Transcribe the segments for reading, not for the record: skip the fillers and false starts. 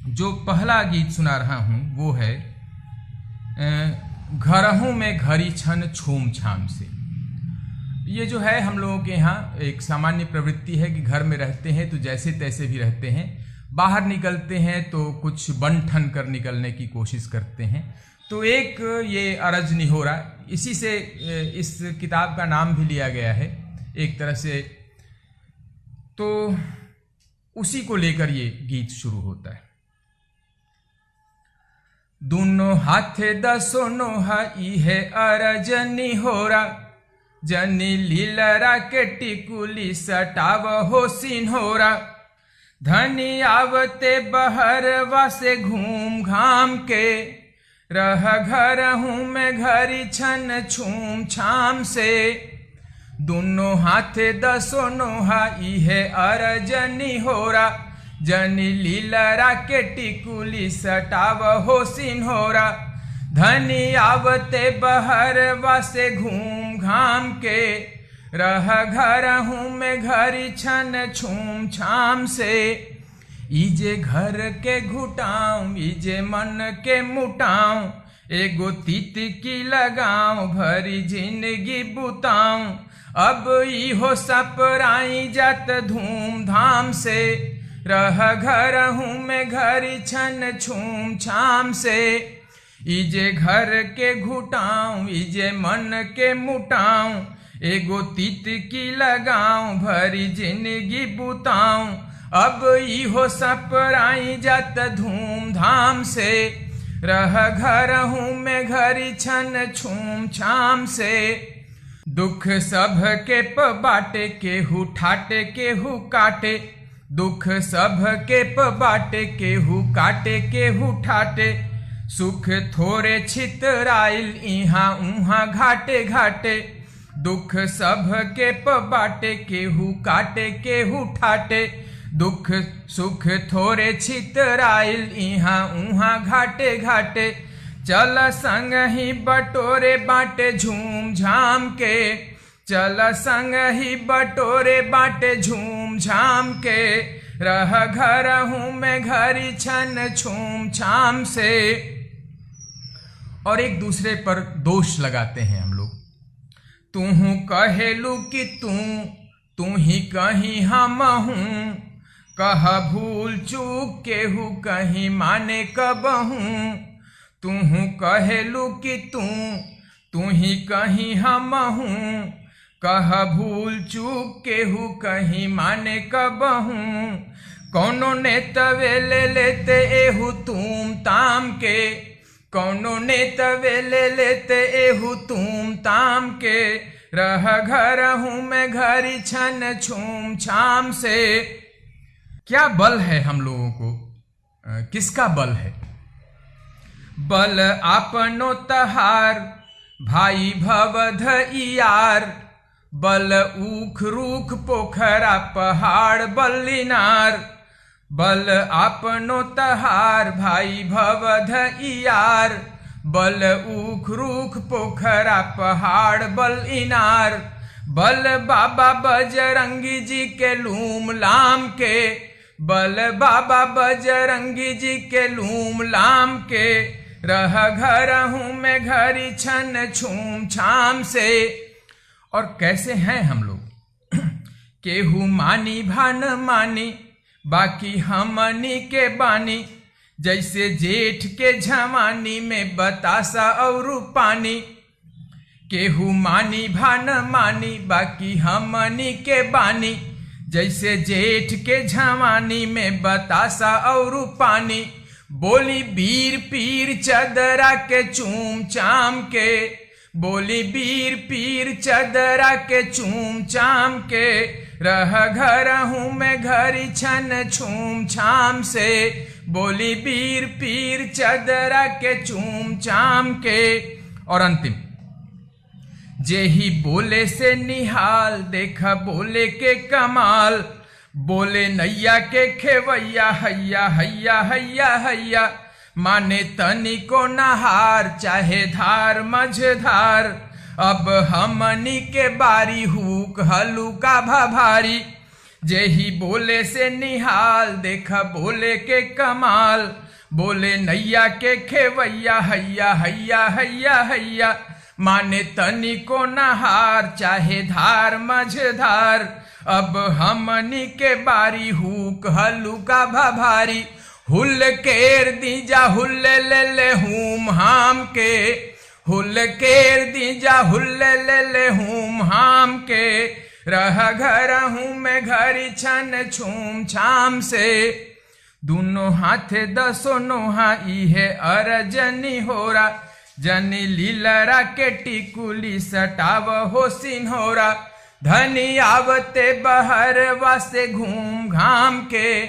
जो पहला गीत सुना रहा हूँ वो है घरहूँ में घरी छन छूम छाम से। ये जो है हम लोगों के यहाँ एक सामान्य प्रवृत्ति है कि घर में रहते हैं तो जैसे तैसे भी रहते हैं, बाहर निकलते हैं तो कुछ बन ठन कर निकलने की कोशिश करते हैं। तो एक ये अरज निहोरा, इसी से इस किताब का नाम भी लिया गया है एक तरह से। तो उसी को लेकर ये गीत शुरू होता है। दोनों हाथे दसो नोहा इहे अरज निहोरा, जनी लीलरा के टिकुली सटाव हो सिन्होरा। धनी आवते बहरवा से घूम घाम के, रह घर हूँ मैं घरी छन छूम छाम से। दोनों हाथे दसो नोहा इहे अरज निहोरा, जनी लीलरा के टिकुली सटाव हो सिन्होरा। धनी आवते बहरवा से घूम घाम के, रह घर हूँ मैं घरी छन छूम छाम से। इजे घर के घुटाऊं इजे मन के मुटाऊं, एगो तीती की लगाऊं भरी जिंदगी बुताऊं। अब इहो सपराई जात धूमधाम से, रह घर हूँ मैं घरी छन छूम छाम से। इजे घर के घुटाऊं इजे मन के मुटाऊं, एगो तीत की लगाऊं भरी जिंदगी बुताऊं। अब इहो सपराई जात धूमधाम से, रह घर हूँ मैं घरी छन छूम छाम से। दुख सब के बाटे केहू ठाटे केहू काटे, दुख सब के बाटे केहू काटे केहू ठाटे। सुख थोड़े छितराइल इहाँ उहाँ घाटे घाटे, दुख सब के बाटे केहू काटे केहू ठाटे। दुख सुख थोड़े छितराइल इहाँ उहाँ घाटे घाटे। चल संग ही बटोरे बाटे झूम झाम के, चल संग ही बटोरे बाटे झूम झाम के। रह घर हूँ मैं घरी छन छूम छाम से। और एक दूसरे पर दोष लगाते हैं हम लोग। तू कहेलू कि तू ही कहीं हम हूँ, कह भूल चूक केहू कहीं माने कबहूँ। तू कहेलू कि तू ही कहीं हम हूँ, कह भूल चूक केहू कहीं माने कबहूँ। कौनो ने तवेले लेते एहू तुम ताम के, कौनो ने तवेले लेते एहू तुम ताम के। रह घर हूँ मैं घरी छन छूम छाम से। क्या बल है हम लोगों को, किसका बल है? बल आपनो तहार भाई भवध यार, बल ऊख रूख पोखरा पहाड़ बल्लिनार। बल आपनो तहार भाई भवध यार, बल ऊख रूख पोखरा पहाड़ बल्लिनार। बल बाबा बजरंगी जी के लूम लाम के, बल बाबा बजरंगी जी के लूम लाम के। रह घर हूँ मैं घरी छन छूम छाम से। और कैसे हैं हम लोग? केहू मानी भान मानी, बाकी हमनी के बानी। जैसे जेठ के जवानी में बतासा और पानी। केहू मानी भान मानी, बाकी हमनी के बानी। जैसे जेठ के जवानी में बतासा और पानी। बोली बीर पीर चदरा के चूम चाम के, बोली बीर पीर चदरा के चूम चाम के। रह घर हूँ मैं घरी छन छूम छाम से, बोली बीर पीर चदरा के चूम चाम के। और अंतिम, जे ही बोले से निहाल, देखा बोले के कमाल। बोले नैया के खेवैया हैया हैया हैया हैया। माने तनी को नहार चाहे धार मझधार। अब हमनी के बारी हुक हलुका भाभारी। जेही बोले से निहाल, देखा बोले के कमाल, बोले नैया के खेवैया, हैया हैया हैया हैया, माने तनी को नहार, चाहे धार मझधार, अब हमनी के बारी, हुक हलुका भभारी, हुल केर दीजा हुल्ले ले ले हूम हाम के, हुल केर दीजा हुल्ले ले ले हूम हाम के, रह घर हूँ मैं घरी छन छूम छाम से, दोनों हाथे दसो नोहा इहे अरजनी होरा, जनी लीलरा के टिकुली सटाव हो सिन्होरा, धनी आवते बहर वासे घूम घाम के,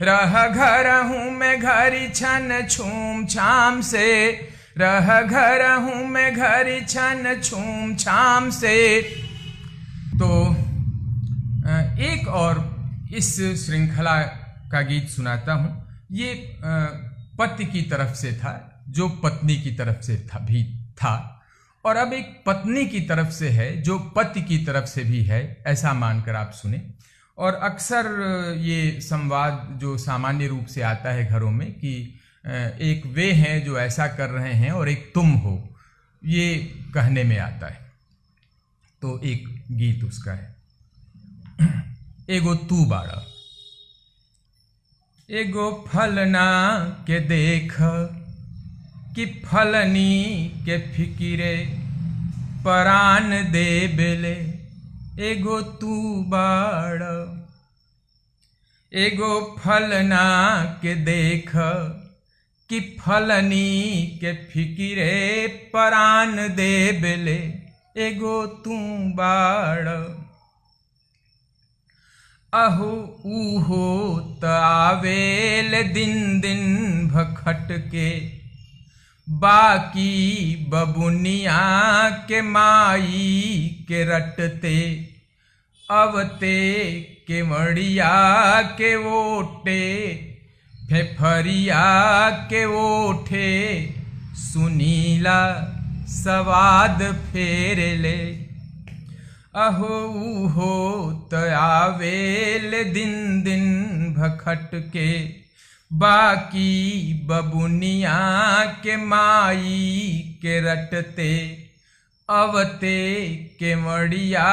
रह घर हूँ मैं घरी छन छूम छाम से, रह घर हूँ मैं घरी छन छूम छाम से। तो एक और इस श्रृंखला का गीत सुनाता हूँ। ये पति की तरफ से था, जो पत्नी की तरफ से था, और अब एक पत्नी की तरफ से है जो पति की तरफ से भी है, ऐसा मानकर आप सुने। और अक्सर ये संवाद जो सामान्य रूप से आता है घरों में कि एक वे हैं जो ऐसा कर रहे हैं और एक तुम हो, ये कहने में आता है। तो एक गीत उसका है, एगो तू बाड़ा, एगो फलना के देख कि फलनी के फिकिरे परान दे बेले, एगो तू बाड़, एगो फलना के देख कि फलनी के फिकिरे परान दे बेले, एगो तू बाड़, अहो ऊहो त आवेल दिन दिन भखट के, बाकी बबुनिया के माई के रटते, अवते के मड़िया के ओटे, फेफरिया के ओठे, सुनीला सवाद फेर ले, अहो ऊहो त आवेल दिन दिन भखट के, बाकी बबुनिया के माई के रटते, अवते के मड़िया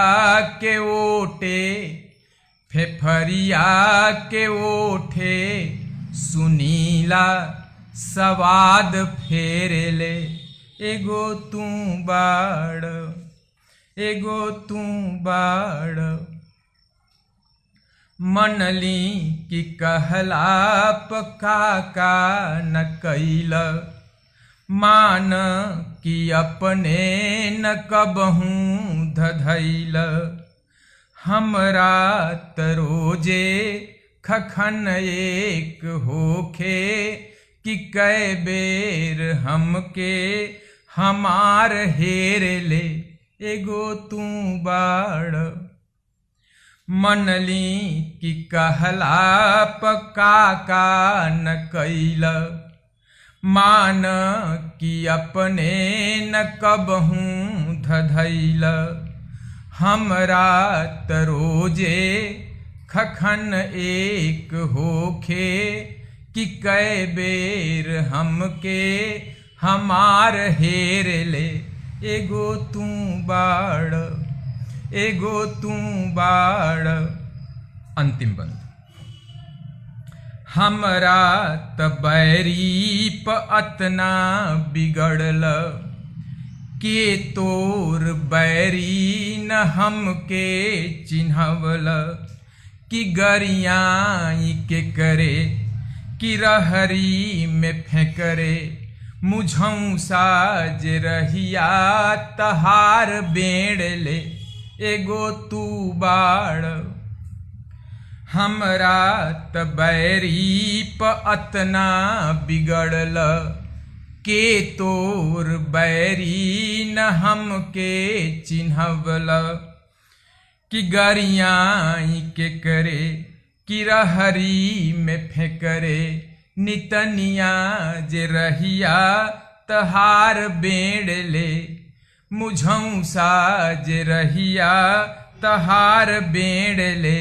के ओटे, फेफरिया के ओठे, सुनीला सवाद फेरेले, एगो तू बाड़, एगो तू बाड़, मनली की कहला पकाका न कैल, मान की अपने न कबहूँ धधैल, हमरा तरोजे खखन एक होखे, कि कै बेर हमके हमार हेर ले, एगो तू बाड़, मनली की कहला पकाका न कैल, मान की अपने न कबहूँ धधैल, हमरा तरोजे खखन एक होखे, कि कै बेर हमके हमार हेर ले, एगो तू बाड़, एगो तू बाड़। अंतिम बंद। हमरा त बैरी प अतना बिगड़ल, के तोर बैरी न हमके चिन्हवल, कि गरियाई के करे, कि रहरी में फेंकरे, मुझौं साज रहिया तहार बेड़ ले, एगो तू बाड़। हमरा त बैरी प अतना बिगड़ल, के तोर बैरी न हमके चिन्हवल, कि गरियाई के करे, कि रहरी में फेंकरे, नितनिया जे रहिया तहार बेड़ ले, मुझौं साज रहिया तहार बेड़ ले,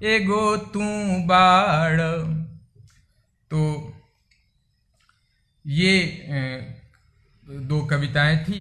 एगो तू बाड़। तो ये दो कविताएं थी।